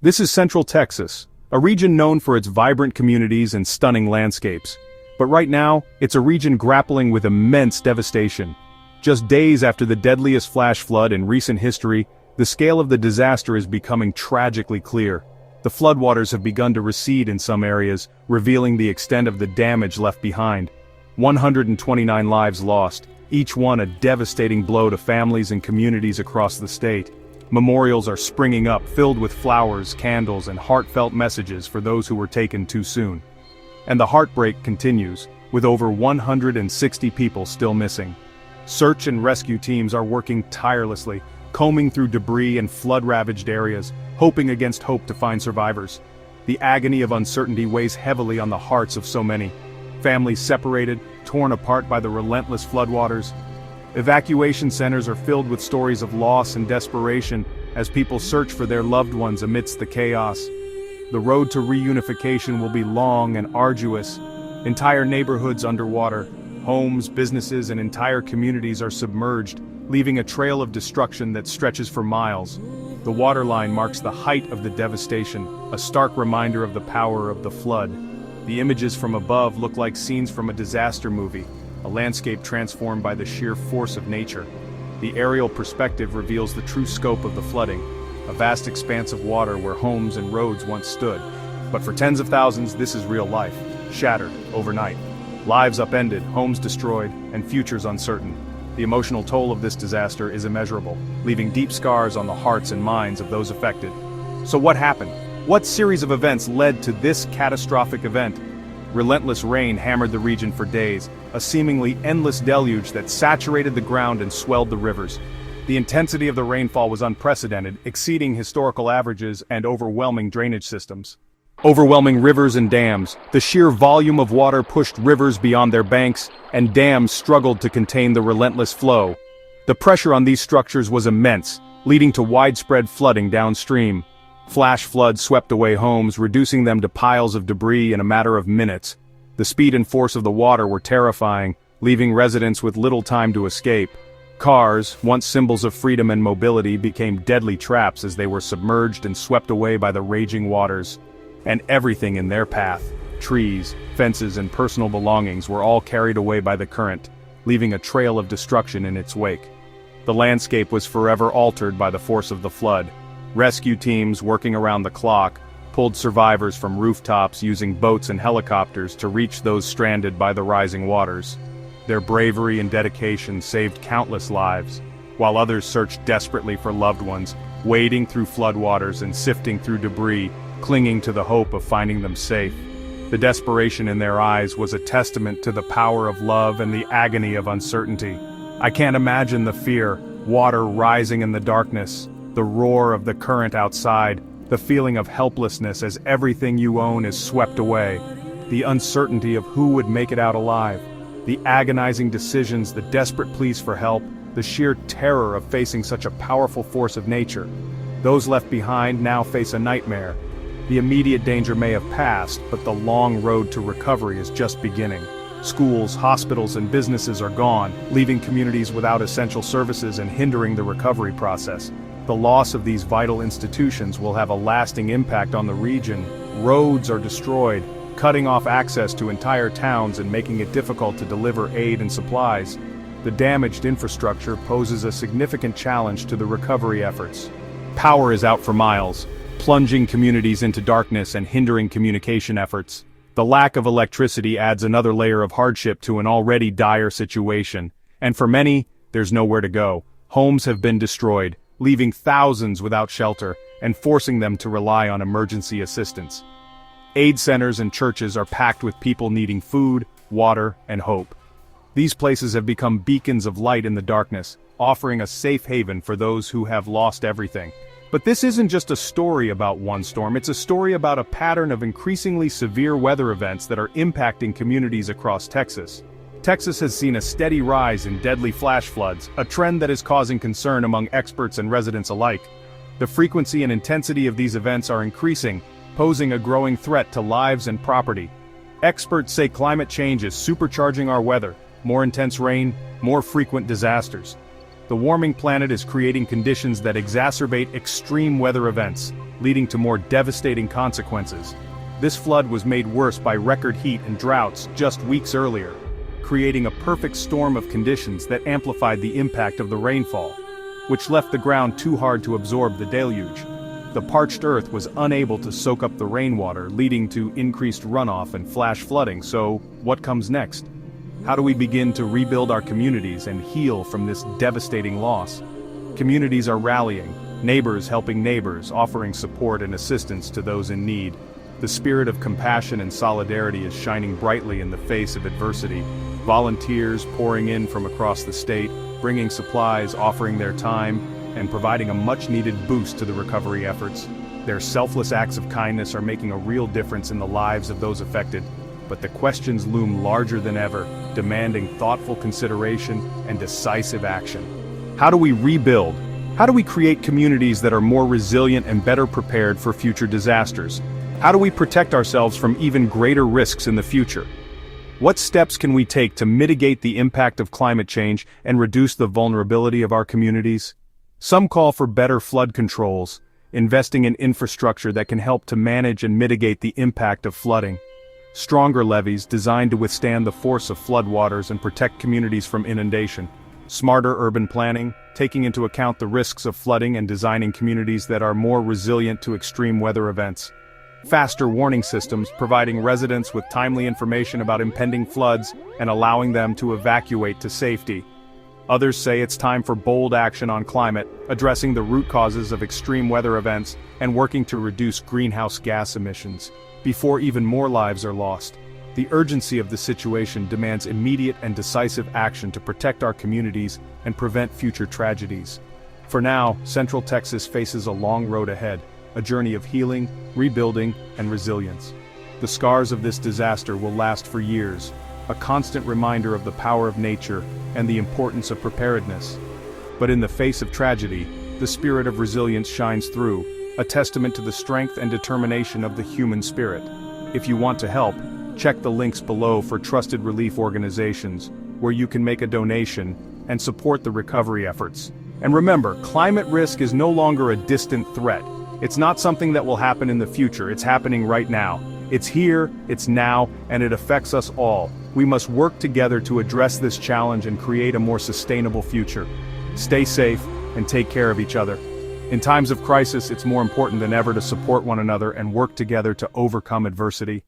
This is Central Texas, a region known for its vibrant communities and stunning landscapes. But right now, it's a region grappling with immense devastation. Just days after the deadliest flash flood in recent history, the scale of the disaster is becoming tragically clear. The floodwaters have begun to recede in some areas, revealing the extent of the damage left behind. 129 lives lost, each one a devastating blow to families and communities across the state. Memorials are springing up, filled with flowers, candles, and heartfelt messages for those who were taken too soon. And the heartbreak continues, with over 160 people still missing. Search and rescue teams are working tirelessly, combing through debris and flood-ravaged areas, hoping against hope to find survivors. The agony of uncertainty weighs heavily on the hearts of so many. Families separated, torn apart by the relentless floodwaters. Evacuation centers are filled with stories of loss and desperation as people search for their loved ones amidst the chaos. The road to reunification will be long and arduous. Entire neighborhoods underwater, homes, businesses, and entire communities are submerged, leaving a trail of destruction that stretches for miles. The waterline marks the height of the devastation, a stark reminder of the power of the flood. The images from above look like scenes from a disaster movie, a landscape transformed by the sheer force of nature. The aerial perspective reveals the true scope of the flooding, a vast expanse of water where homes and roads once stood. But for tens of thousands, this is real life, shattered overnight. Lives upended, homes destroyed, and futures uncertain. The emotional toll of this disaster is immeasurable, leaving deep scars on the hearts and minds of those affected. So what happened? What series of events led to this catastrophic event? Relentless rain hammered the region for days, a seemingly endless deluge that saturated the ground and swelled the rivers. The intensity of the rainfall was unprecedented, exceeding historical averages and overwhelming drainage systems. Overwhelming rivers and dams, the sheer volume of water pushed rivers beyond their banks, and dams struggled to contain the relentless flow. The pressure on these structures was immense, leading to widespread flooding downstream. Flash floods swept away homes, reducing them to piles of debris in a matter of minutes. The speed and force of the water were terrifying, leaving residents with little time to escape. Cars, once symbols of freedom and mobility, became deadly traps as they were submerged and swept away by the raging waters. And everything in their path, trees, fences, and personal belongings were all carried away by the current, leaving a trail of destruction in its wake. The landscape was forever altered by the force of the flood. Rescue teams, working around the clock, pulled survivors from rooftops using boats and helicopters to reach those stranded by the rising waters. Their bravery and dedication saved countless lives, while others searched desperately for loved ones, wading through floodwaters and sifting through debris, clinging to the hope of finding them safe. The desperation in their eyes was a testament to the power of love and the agony of uncertainty. I can't imagine the fear, water rising in the darkness, the roar of the current outside, the feeling of helplessness as everything you own is swept away, the uncertainty of who would make it out alive, the agonizing decisions, the desperate pleas for help, the sheer terror of facing such a powerful force of nature. Those left behind now face a nightmare. The immediate danger may have passed, but the long road to recovery is just beginning. Schools, hospitals, and businesses are gone, leaving communities without essential services and hindering the recovery process. The loss of these vital institutions will have a lasting impact on the region. Roads are destroyed, cutting off access to entire towns and making it difficult to deliver aid and supplies. The damaged infrastructure poses a significant challenge to the recovery efforts. Power is out for miles, plunging communities into darkness and hindering communication efforts. The lack of electricity adds another layer of hardship to an already dire situation, and for many, there's nowhere to go. Homes have been destroyed, leaving thousands without shelter and forcing them to rely on emergency assistance. Aid centers and churches are packed with people needing food, water, and hope. These places have become beacons of light in the darkness, offering a safe haven for those who have lost everything. But this isn't just a story about one storm, it's a story about a pattern of increasingly severe weather events that are impacting communities across Texas. Texas has seen a steady rise in deadly flash floods, a trend that is causing concern among experts and residents alike. The frequency and intensity of these events are increasing, posing a growing threat to lives and property. Experts say climate change is supercharging our weather, more intense rain, more frequent disasters. The warming planet is creating conditions that exacerbate extreme weather events. leading to more devastating consequences. This flood was made worse by record heat and droughts just weeks earlier, creating a perfect storm of conditions that amplified the impact of the rainfall, which left the ground too hard to absorb the deluge. The parched earth was unable to soak up the rainwater, leading to increased runoff and flash flooding. So, what comes next? How do we begin to rebuild our communities and heal from this devastating loss? Communities are rallying, neighbors helping neighbors, offering support and assistance to those in need. The spirit of compassion and solidarity is shining brightly in the face of adversity. Volunteers pouring in from across the state, bringing supplies, offering their time, and providing a much-needed boost to the recovery efforts. Their selfless acts of kindness are making a real difference in the lives of those affected. But the questions loom larger than ever, demanding thoughtful consideration and decisive action. How do we rebuild? How do we create communities that are more resilient and better prepared for future disasters? How do we protect ourselves from even greater risks in the future? What steps can we take to mitigate the impact of climate change and reduce the vulnerability of our communities? Some call for better flood controls, investing in infrastructure that can help to manage and mitigate the impact of flooding. Stronger levees designed to withstand the force of floodwaters and protect communities from inundation. Smarter urban planning, taking into account the risks of flooding and designing communities that are more resilient to extreme weather events. Faster warning systems, providing residents with timely information about impending floods and allowing them to evacuate to safety. Others say it's time for bold action on climate, addressing the root causes of extreme weather events and working to reduce greenhouse gas emissions before even more lives are lost. The urgency of the situation demands immediate and decisive action to protect our communities and prevent future tragedies. For now, Central Texas faces a long road ahead, a journey of healing, rebuilding, and resilience. The scars of this disaster will last for years, a constant reminder of the power of nature and the importance of preparedness. But in the face of tragedy, the spirit of resilience shines through, a testament to the strength and determination of the human spirit. If you want to help, check the links below for trusted relief organizations, where you can make a donation and support the recovery efforts. And remember, climate risk is no longer a distant threat. It's not something that will happen in the future, it's happening right now. It's here, it's now, and it affects us all. We must work together to address this challenge and create a more sustainable future. Stay safe and take care of each other. In times of crisis, it's more important than ever to support one another and work together to overcome adversity.